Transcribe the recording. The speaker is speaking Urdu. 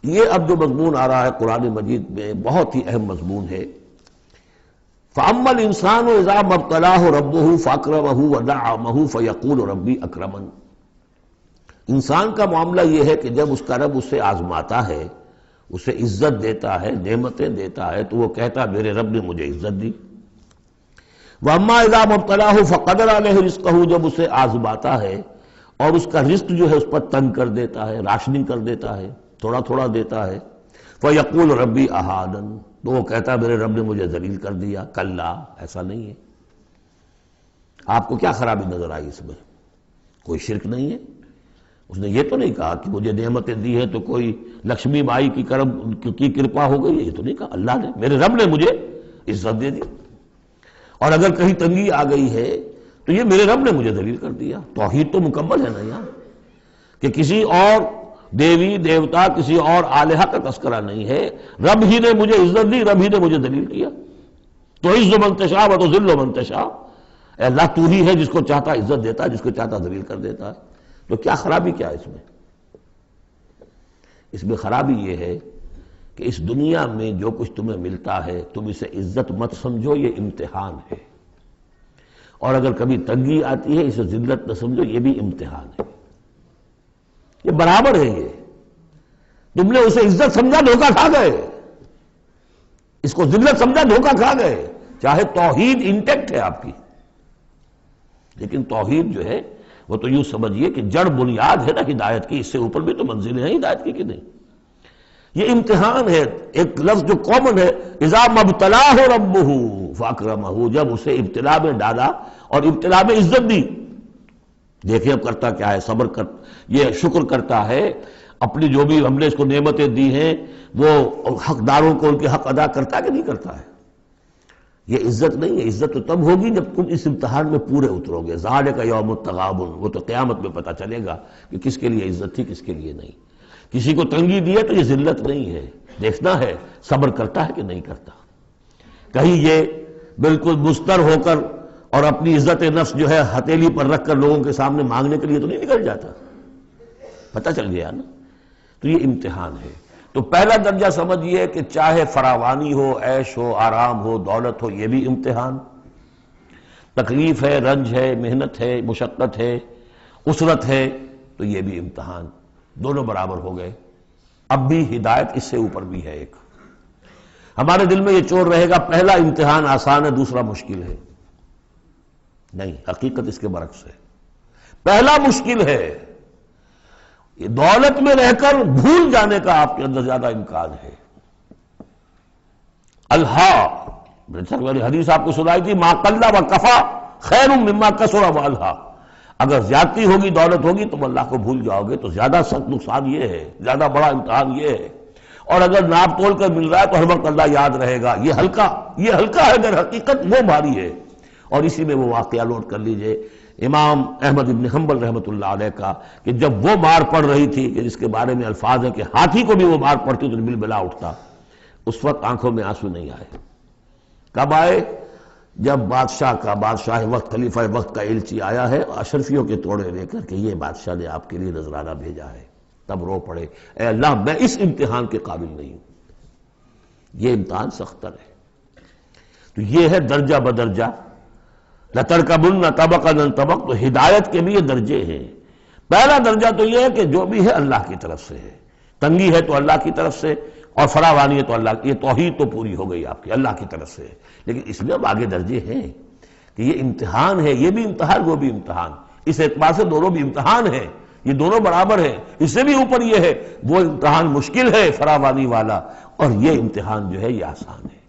یہ اب جو مضمون آ رہا ہے قرآن مجید میں بہت ہی اہم مضمون ہے۔ فَأَمَّا الْإِنسَانُ إِذَا مَا ابْتَلَاهُ رَبُّهُ فَأَكْرَمَهُ وَنَعَّمَهُ فَيَقُولُ رَبِّي أَكْرَمَنِ۔ انسان کا معاملہ یہ ہے کہ جب اس کا رب اسے آزماتا ہے، اسے عزت دیتا ہے، نعمتیں دیتا ہے، تو وہ کہتا ہے میرے رب نے مجھے عزت دی۔ وَأَمَّا إِذَا مَا ابْتَلَاهُ فَقَدَرَ عَلَيْهِ رِزْقَهُ، جب اسے آزماتا ہے اور اس کا رزق جو ہے اس پر تنگ کر دیتا ہے، راشننگ کر دیتا ہے، تھوڑا تھوڑا دیتا ہے، فَيَقُولُ رَبِّي أَهَانَنِ، تو وہ کہتا ہے میرے رب نے مجھے ذلیل کر دیا۔ کلا، ایسا نہیں ہے۔ آپ کو کیا خرابی نظر آئی اس میں؟ کوئی شرک نہیں ہے۔ اس نے یہ تو نہیں کہا کہ مجھے نعمتیں دی ہیں تو کوئی لکشمی مائی کی کرپا ہو گئی ہے، یہ تو نہیں کہا۔ اللہ نے، میرے رب نے مجھے عزت دے دی، اور اگر کہیں تنگی آ گئی ہے تو یہ میرے رب نے مجھے ذلیل کر دیا۔ توحید تو مکمل ہے نا یہاں، کہ کسی اور دیوی دیوتا، کسی اور الہہ کا تذکرہ نہیں ہے۔ رب ہی نے مجھے عزت دی، رب ہی نے مجھے ذلیل کیا۔ تو عز من تشاء و تذل من تشاء، اے اللہ تو ہی ہے جس کو چاہتا عزت دیتا ہے، جس کو چاہتا ذلیل کر دیتا ہے۔ تو کیا خرابی کیا ہے اس میں؟ اس میں خرابی یہ ہے کہ اس دنیا میں جو کچھ تمہیں ملتا ہے تم اسے عزت مت سمجھو، یہ امتحان ہے، اور اگر کبھی تنگی آتی ہے اسے ذلت نہ سمجھو، یہ بھی امتحان ہے۔ یہ برابر ہے۔ یہ تم نے اسے عزت سمجھا، دھوکہ کھا گئے، اس کو ذلت سمجھا، دھوکہ کھا گئے۔ چاہے توحید انٹیکٹ ہے آپ کی، لیکن توحید جو ہے وہ تو یوں سمجھیے کہ جڑ بنیاد ہے نا ہدایت کی، اس سے اوپر بھی تو منزلیں ہیں ہدایت کی کہ نہیں؟ یہ امتحان ہے۔ ایک لفظ جو کامن ہے، اذا ما ابتلاہ ربہ فاکرمہ، جب اسے ابتلا میں ڈالا اور ابتلا میں عزت دی۔ دیکھیں اب کرتا کیا ہے، صبر کر، یہ شکر کرتا ہے، اپنی جو بھی ہم نے اس کو نعمتیں دی ہیں وہ حقداروں کو ان کے حق ادا کرتا ہے کہ نہیں کرتا ہے؟ یہ عزت نہیں ہے۔ عزت تو تب ہوگی جب تم اس امتحان میں پورے اترو گے۔ ذالک یوم التغابن، وہ تو قیامت میں پتہ چلے گا کہ کس کے لیے عزت تھی، کس کے لیے نہیں۔ کسی کو تنگی دی ہے تو یہ ذلت نہیں ہے، دیکھنا ہے صبر کرتا ہے کہ نہیں کرتا۔ کہیں یہ بالکل مستر ہو کر اور اپنی عزت نفس جو ہے ہتھیلی پر رکھ کر لوگوں کے سامنے مانگنے کے لیے تو نہیں نکل جاتا، پتہ چل گیا نا۔ تو یہ امتحان ہے۔ تو پہلا درجہ سمجھیے کہ چاہے فراوانی ہو، عیش ہو، آرام ہو، دولت ہو، یہ بھی امتحان، تکلیف ہے، رنج ہے، محنت ہے، مشقت ہے، اسرت ہے، تو یہ بھی امتحان، دونوں برابر ہو گئے۔ اب بھی ہدایت اس سے اوپر بھی ہے ایک۔ ہمارے دل میں یہ چور رہے گا پہلا امتحان آسان ہے دوسرا مشکل ہے، نہیں، حقیقت اس کے برعکس ہے۔ پہلا مشکل ہے، یہ دولت میں رہ کر بھول جانے کا آپ کے اندر زیادہ امکان ہے۔ الہا، حدیث آپ کو سنائی تھی، ما قل و کفا خیر مما کثر و الہا، اگر زیادتی ہوگی، دولت ہوگی، تم اللہ کو بھول جاؤ گے تو زیادہ سخت نقصان یہ ہے، زیادہ بڑا امتحان یہ ہے۔ اور اگر ناپ تول کر مل رہا ہے تو ہر وقت اللہ یاد رہے گا، یہ ہلکا ہے، در حقیقت وہ بھاری ہے۔ اور اسی میں وہ واقعہ نوٹ کر لیجئے امام احمد ابن حنبل رحمۃ اللہ علیہ کا، کہ جب وہ مار پڑ رہی تھی کہ جس کے بارے میں الفاظ ہے کہ ہاتھی کو بھی وہ مار پڑتی تو بلبلا اٹھتا، اس وقت آنکھوں میں آنسو نہیں آئے۔ کب آئے؟ جب بادشاہ وقت، خلیفہ وقت کا ایلچی آیا ہے اشرفیوں کے توڑے لے کر کہ یہ بادشاہ نے آپ کے لیے نذرانہ بھیجا ہے، تب رو پڑے، اے اللہ میں اس امتحان کے قابل نہیں ہوں، یہ امتحان سختر ہے۔ تو یہ ہے درجہ بدرجہ، لَتَرْكَبُنَّ طَبَقًا عَنْ طَبَقٍ، تو ہدایت کے بھی یہ درجے ہیں۔ پہلا درجہ تو یہ ہے کہ جو بھی ہے اللہ کی طرف سے ہے، تنگی ہے تو اللہ کی طرف سے، اور فراوانی ہے تو اللہ کی، یہ توحید تو پوری ہو گئی آپ کی، اللہ کی طرف سے۔ لیکن اس میں اب آگے درجے ہیں کہ یہ امتحان ہے، یہ بھی امتحان، وہ بھی امتحان، اس اعتبار سے دونوں بھی امتحان ہیں، یہ دونوں برابر ہیں۔ اس سے بھی اوپر یہ ہے، وہ امتحان مشکل ہے فراوانی والا، اور یہ امتحان جو ہے یہ آسان ہے۔